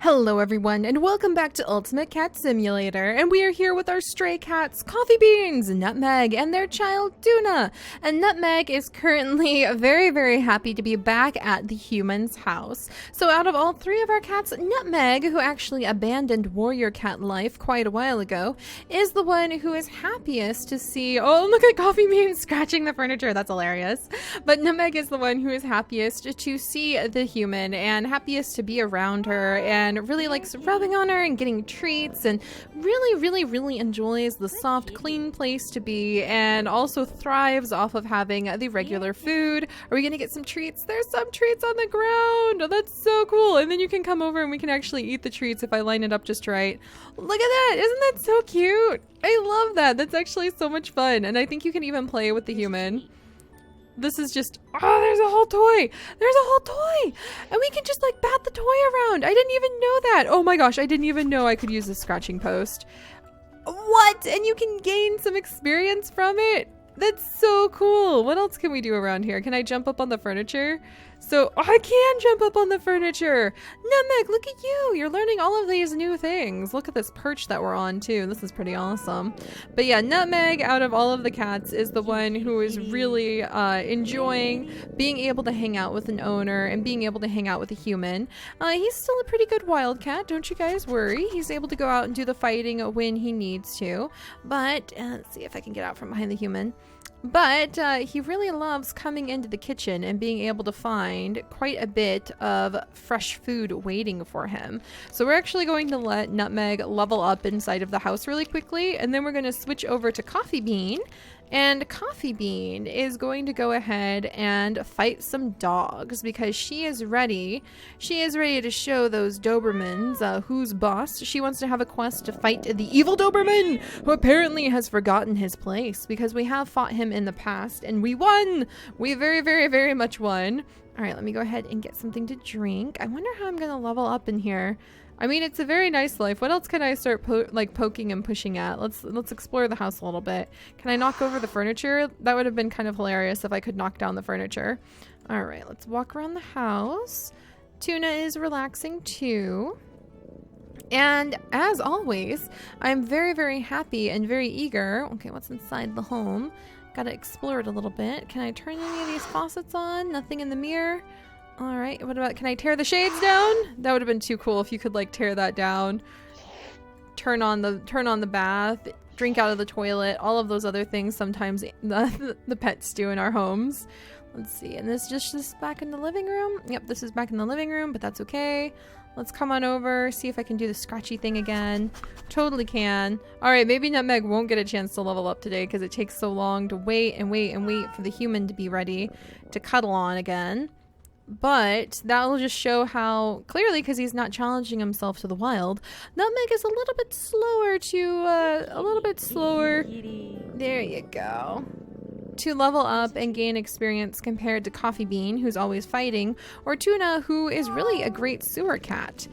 Hello everyone, and welcome back to Ultimate Cat Simulator, and we are here with our stray cats, Coffee Beans, Nutmeg, and their child, Tuna. And Nutmeg is currently very happy to be back at the human's house. So out of all three of our cats, Nutmeg, who actually abandoned warrior cat life quite a while ago, is the one who is happiest to see— oh, look at Coffee Beans scratching the furniture, that's hilarious. But Nutmeg is the one who is happiest to see the human, and happiest to be around her, and really likes rubbing on her and getting treats, and really enjoys the soft, clean place to be, and also thrives off of having the regular food. Are we gonna get some treats? There's some treats on the ground! Oh, that's so cool! And then you can come over and we can actually eat the treats if I line it up just right. Look at that! Isn't that so cute? I love that! That's actually so much fun, and I think you can even play with the human. This is just— oh, there's a whole toy! There's a whole toy! And we can just like bat the toy around! I didn't even know that! Oh my gosh, I didn't even know I could use the scratching post. What? And you can gain some experience from it? That's so cool! What else can we do around here? Can I jump up on the furniture? So— oh, I can jump up on the furniture! Nutmeg, look at you! You're learning all of these new things. Look at this perch that we're on too. This is pretty awesome. But yeah, Nutmeg, out of all of the cats, is the one who is really enjoying being able to hang out with an owner and being able to hang out with a human. He's still a pretty good wild cat, don't you guys worry. He's able to go out and do the fighting when he needs to. But let's see if I can get out from behind the human. But he really loves coming into the kitchen and being able to find quite a bit of fresh food waiting for him. So we're actually going to let Nutmeg level up inside of the house really quickly, and then we're going to switch over to Coffee Bean. And Coffee Bean is going to go ahead and fight some dogs because she is ready. She is ready to show those Dobermans who's boss. She wants to have a quest to fight the evil Doberman, who apparently has forgotten his place, because we have fought him in the past and we won. We very much won. All right, let me go ahead and get something to drink. I wonder how I'm going to level up in here. I mean, it's a very nice life. What else can I start poking and pushing at? Let's explore the house a little bit. Can I knock over the furniture? That would have been kind of hilarious if I could knock down the furniture. All right, let's walk around the house. Tuna is relaxing too. And as always, I'm very happy and very eager. Okay, what's inside the home? Gotta explore it a little bit. Can I turn any of these faucets on? Nothing in the mirror. All right, what about— can I tear the shades down? That would have been too cool if you could like tear that down. Turn on the bath, drink out of the toilet, all of those other things sometimes the pets do in our homes. Let's see, and this back in the living room? Yep, this is back in the living room, but that's okay. Let's come on over, see if I can do the scratchy thing again. Totally can. All right, maybe Nutmeg won't get a chance to level up today because it takes so long to wait for the human to be ready to cuddle on again. But that will just show how clearly, because he's not challenging himself to the wild, Nutmeg is a little bit slower there you go, to level up and gain experience compared to Coffee Bean, who's always fighting, or Tuna, who is really a great sewer cat.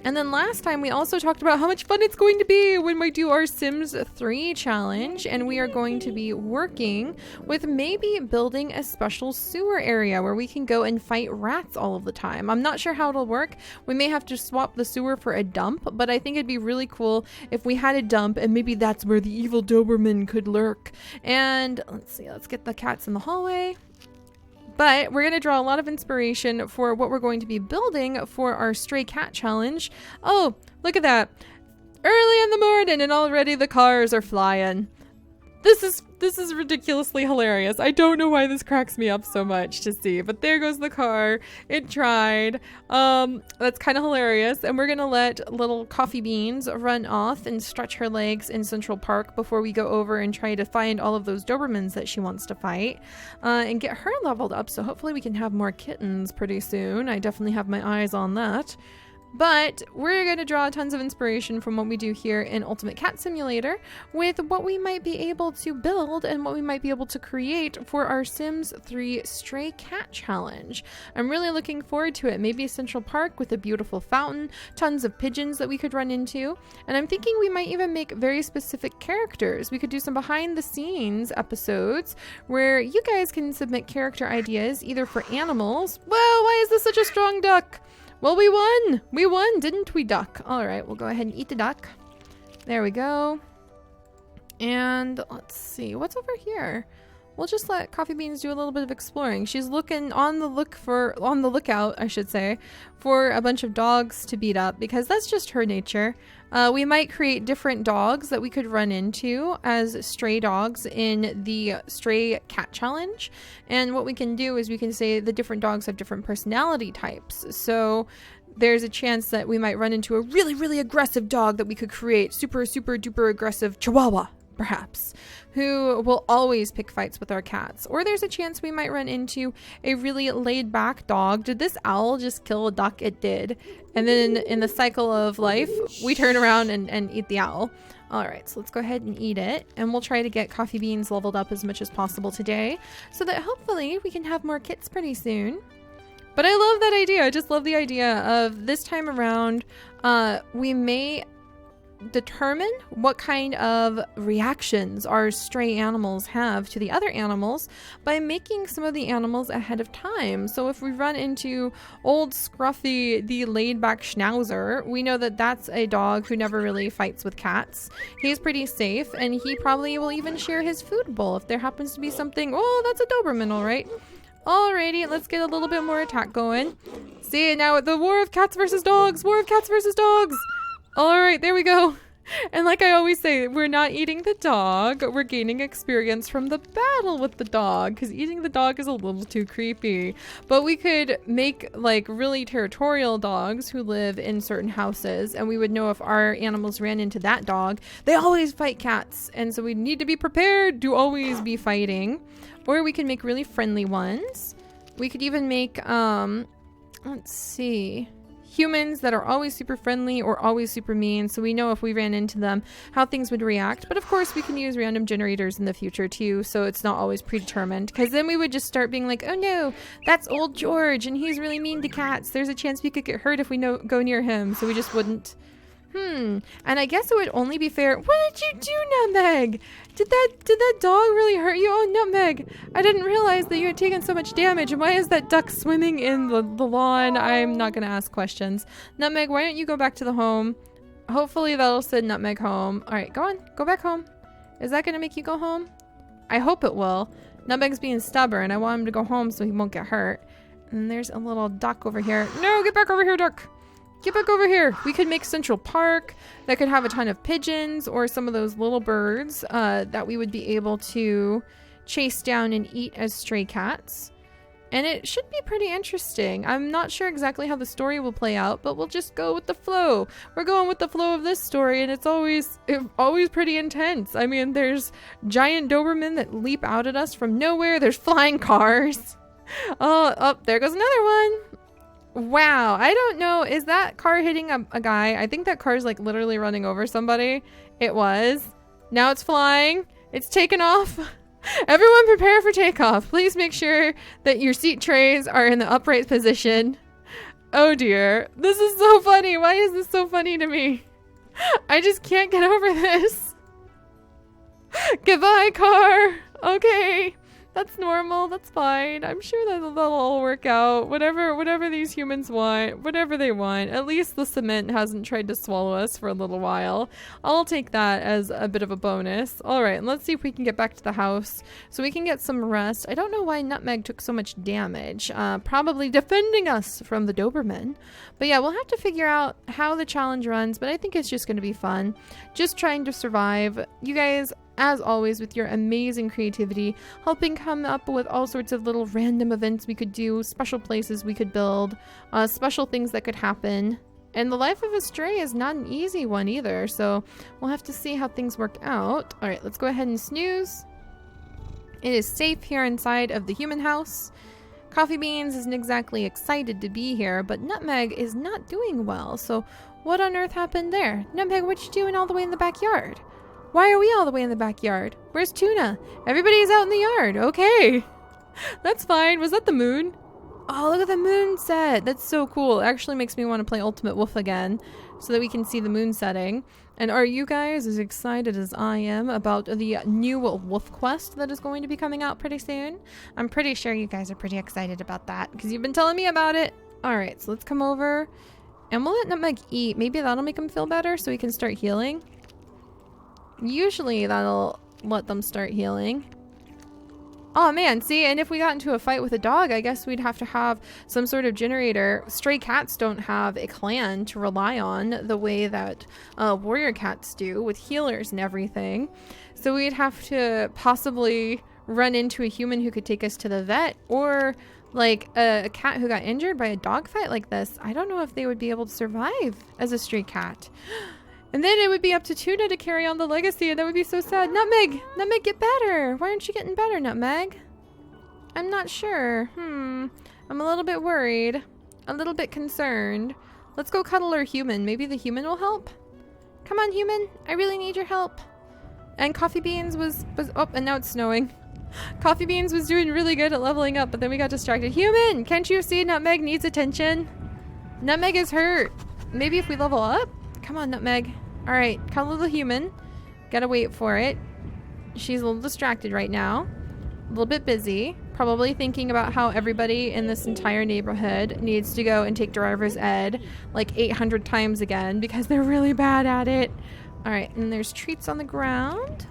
And then last time we also talked about how much fun it's going to be when we do our Sims 3 challenge, and we are going to be working with maybe building a special sewer area where we can go and fight rats all of the time. I'm not sure how it'll work. We may have to swap the sewer for a dump, but I think it'd be really cool if we had a dump, and maybe that's where the evil Doberman could lurk. And let's see, let's get the cats in the hallway. But we're going to draw a lot of inspiration for what we're going to be building for our stray cat challenge. Oh, look at that. Early in the morning and already the cars are flying. This is ridiculously hilarious. I don't know why this cracks me up so much to see, but there goes the car. It tried. That's kind of hilarious. And we're going to let little Coffee Beans run off and stretch her legs in Central Park before we go over and try to find all of those Dobermans that she wants to fight, and get her leveled up. So hopefully we can have more kittens pretty soon. I definitely have my eyes on that. But we're going to draw tons of inspiration from what we do here in Ultimate Cat Simulator with what we might be able to build and what we might be able to create for our Sims 3 Stray Cat Challenge. I'm really looking forward to it. Maybe a Central Park with a beautiful fountain, tons of pigeons that we could run into, and I'm thinking we might even make very specific characters. We could do some behind the scenes episodes where you guys can submit character ideas either for animals. Whoa, why is this such a strong duck? Well, we won! We won, didn't we, duck? All right, we'll go ahead and eat the duck. There we go. And let's see, what's over here? We'll just let Coffee Beans do a little bit of exploring. She's looking on the lookout, I should say, for a bunch of dogs to beat up because that's just her nature. We might create different dogs that we could run into as stray dogs in the stray cat challenge. And what we can do is we can say the different dogs have different personality types. So there's a chance that we might run into a really, really aggressive dog that we could create. Super, super duper aggressive Chihuahua, perhaps, who will always pick fights with our cats. Or there's a chance we might run into a really laid back dog. Did this owl just kill a duck? It did. And then in the cycle of life, we turn around and eat the owl. All right, so let's go ahead and eat it. And we'll try to get Coffee Beans leveled up as much as possible today so that hopefully we can have more kits pretty soon. But I love that idea. I just love the idea of this time around, we may determine what kind of reactions our stray animals have to the other animals by making some of the animals ahead of time. So if we run into old Scruffy, the laid-back Schnauzer, we know that that's a dog who never really fights with cats. He's pretty safe, and he probably will even share his food bowl if there happens to be something. Oh, that's a Doberman, all right. Alrighty, let's get a little bit more attack going. See, now the war of cats versus dogs! War of cats versus dogs! Alright, there we go. And like I always say, we're not eating the dog. We're gaining experience from the battle with the dog, because eating the dog is a little too creepy. But we could make like really territorial dogs who live in certain houses, and we would know if our animals ran into that dog. They always fight cats, and so we need to be prepared to always be fighting. Or we can make really friendly ones. We could even make, let's see, humans that are always super friendly or always super mean, so we know if we ran into them how things would react. But of course we can use random generators in the future too, so it's not always predetermined, because then we would just start being like, oh no, that's old George and he's really mean to cats. There's a chance we could get hurt if we go near him, so we just wouldn't. And I guess it would only be fair. What did you do, Nutmeg? Did that dog really hurt you? Oh, Nutmeg, I didn't realize that you had taken so much damage. And why is that duck swimming in the lawn? I'm not going to ask questions. Nutmeg, why don't you go back to the home? Hopefully that'll send Nutmeg home. All right, go on. Go back home. Is that going to make you go home? I hope it will. Nutmeg's being stubborn. I want him to go home so he won't get hurt. And there's a little duck over here. No, get back over here, duck. Get back over here. We could make Central Park that could have a ton of pigeons or some of those little birds that we would be able to chase down and eat as stray cats. And it should be pretty interesting. I'm not sure exactly how the story will play out, but we'll just go with the flow. We're going with the flow of this story, and it's always pretty intense. I mean, there's giant Dobermen that leap out at us from nowhere. There's flying cars. Oh, there goes another one. Wow, I don't know. Is that car hitting a guy? I think that car is like literally running over somebody. It was. Now it's flying. It's taken off. Everyone prepare for takeoff. Please make sure that your seat trays are in the upright position. Oh dear. This is so funny. Why is this so funny to me? I just can't get over this. Goodbye, car. Okay. That's normal. That's fine. I'm sure that'll all work out. Whatever these humans want, whatever they want. At least the cement hasn't tried to swallow us for a little while. I'll take that as a bit of a bonus. All right, let's see if we can get back to the house so we can get some rest. I don't know why Nutmeg took so much damage. Probably defending us from the Doberman. But yeah, we'll have to figure out how the challenge runs, but I think it's just going to be fun. Just trying to survive. You guys, as always, with your amazing creativity, helping come up with all sorts of little random events we could do, special places we could build, special things that could happen. And the life of a stray is not an easy one either, so we'll have to see how things work out. All right, let's go ahead and snooze. It is safe here inside of the human house. Coffee Beans isn't exactly excited to be here, but Nutmeg is not doing well, so what on earth happened there? Nutmeg, what you doing all the way in the backyard? Why are we all the way in the backyard? Where's Tuna? Everybody's out in the yard. Okay. That's fine. Was that the moon? Oh, look at the moon set. That's so cool. It actually makes me want to play Ultimate Wolf again so that we can see the moon setting. And are you guys as excited as I am about the new wolf quest that is going to be coming out pretty soon? I'm pretty sure you guys are pretty excited about that because you've been telling me about it. Alright, so let's come over and we'll let Nutmeg eat. Maybe that'll make him feel better so he can start healing. Usually that'll let them start healing. Oh man, see, and if we got into a fight with a dog, I guess we'd have to have some sort of generator. Stray cats don't have a clan to rely on the way that warrior cats do with healers and everything. So we'd have to possibly run into a human who could take us to the vet, or like a cat who got injured by a dog fight like this. I don't know if they would be able to survive as a stray cat. And then it would be up to Tuna to carry on the legacy, and that would be so sad. Nutmeg! Nutmeg, get better! Why aren't you getting better, Nutmeg? I'm not sure. I'm a little bit worried. A little bit concerned. Let's go cuddle our human. Maybe the human will help? Come on, human. I really need your help. And Coffee Beans was oh, and now it's snowing. Coffee Beans was doing really good at leveling up, but then we got distracted. Human! Can't you see Nutmeg needs attention? Nutmeg is hurt. Maybe if we level up? Come on, Nutmeg. Alright, cuddle the human. Gotta wait for it. She's a little distracted right now. A little bit busy. Probably thinking about how everybody in this entire neighborhood needs to go and take driver's ed like 800 times again because they're really bad at it. Alright, and there's treats on the ground.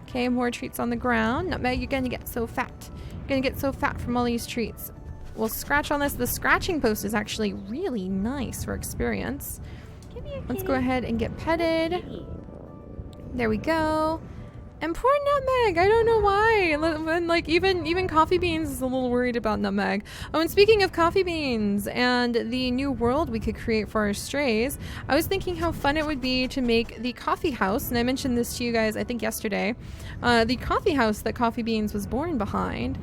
Okay, more treats on the ground. Nutmeg, you're gonna get so fat. You're gonna get so fat from all these treats. We'll scratch on this. The scratching post is actually really nice for experience. Let's go ahead and get petted. There we go. And poor Nutmeg, I don't know why. And like even Coffee Beans is a little worried about Nutmeg. Oh, and speaking of Coffee Beans and the new world we could create for our strays, I was thinking how fun it would be to make the coffee house, and I mentioned this to you guys I think yesterday, the coffee house that Coffee Beans was born behind.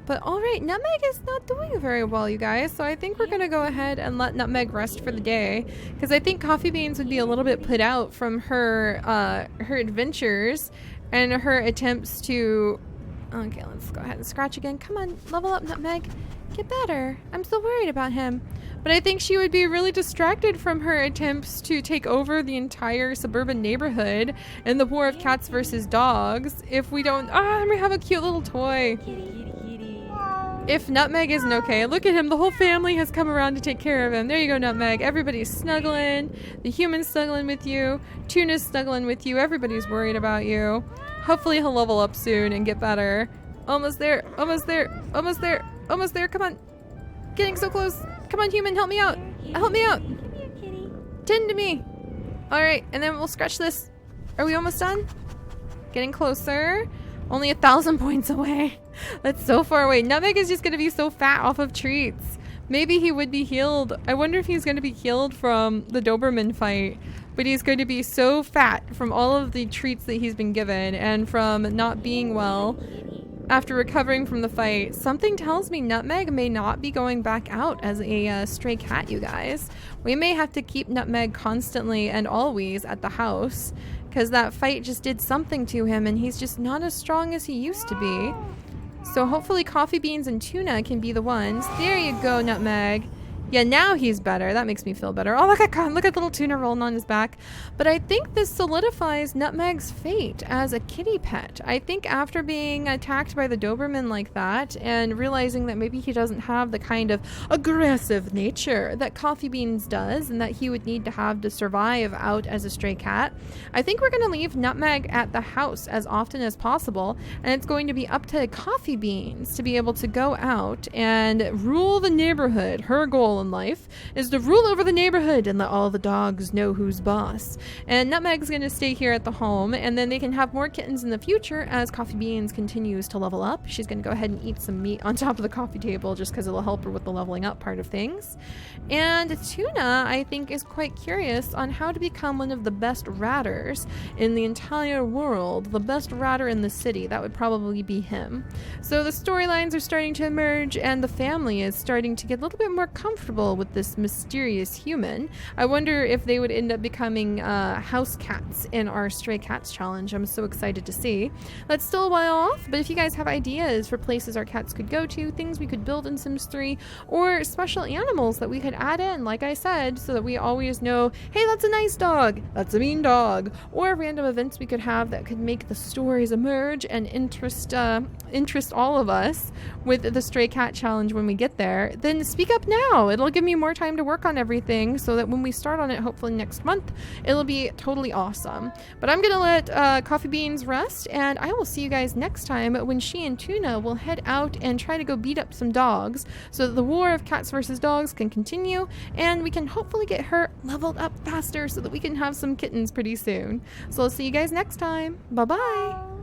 But alright, Nutmeg is not doing very well, you guys, so I think we're gonna go ahead and let Nutmeg rest for the day, because I think Coffee Beans would be a little bit put out from her her adventures and her attempts to... Okay, let's go ahead and scratch again. Come on, level up, Nutmeg. Get better. I'm so worried about him. But I think she would be really distracted from her attempts to take over the entire suburban neighborhood in the war of cats versus dogs if we don't... Ah, we have a cute little toy. If Nutmeg isn't okay, look at him. The whole family has come around to take care of him. There you go, Nutmeg. Everybody's snuggling. The human's snuggling with you. Tuna's snuggling with you. Everybody's worried about you. Hopefully he'll level up soon and get better. Almost there. Almost there. Almost there. Almost there. Come on. Getting so close. Come on, human. Help me out. Help me out. Tend to me. Alright, and then we'll scratch this. Are we almost done? Getting closer. Only 1,000 points away. That's so far away. Nutmeg is just going to be so fat off of treats. Maybe he would be healed. I wonder if he's going to be healed from the Doberman fight. But he's going to be so fat from all of the treats that he's been given and from not being well after recovering from the fight. Something tells me Nutmeg may not be going back out as a stray cat, you guys. We may have to keep Nutmeg constantly and always at the house, because that fight just did something to him and he's just not as strong as he used to be. So hopefully Coffee Beans and Tuna can be the ones. There you go, Nutmeg. Yeah, now he's better. That makes me feel better. Oh, look at little Tuna rolling on his back. But I think this solidifies Nutmeg's fate as a kitty pet. I think after being attacked by the Doberman like that and realizing that maybe he doesn't have the kind of aggressive nature that Coffee Beans does and that he would need to have to survive out as a stray cat, I think we're going to leave Nutmeg at the house as often as possible, and it's going to be up to Coffee Beans to be able to go out and rule the neighborhood. Her goal in life is to rule over the neighborhood and let all the dogs know who's boss. And Nutmeg's going to stay here at the home, and then they can have more kittens in the future as Coffee Beans continues to level up. She's going to go ahead and eat some meat on top of the coffee table just because it'll help her with the leveling up part of things. And Tuna, I think, is quite curious on how to become one of the best ratters in the entire world. The best ratter in the city. That would probably be him. So the storylines are starting to emerge, and the family is starting to get a little bit more comfortable with this mysterious human. I wonder if they would end up becoming house cats in our Stray Cats challenge. I'm so excited to see. That's still a while off, but if you guys have ideas for places our cats could go to, things we could build in Sims 3, or special animals that we could add in, like I said, so that we always know, hey, that's a nice dog, that's a mean dog, or random events we could have that could make the stories emerge and interest all of us with the Stray Cat challenge when we get there, then speak up now. it'll give me more time to work on everything so that when we start on it, hopefully next month, it'll be totally awesome. But I'm gonna let Coffee Beans rest, and I will see you guys next time when she and Tuna will head out and try to go beat up some dogs so that the war of cats versus dogs can continue, and we can hopefully get her leveled up faster so that we can have some kittens pretty soon. So I'll see you guys next time. Bye bye.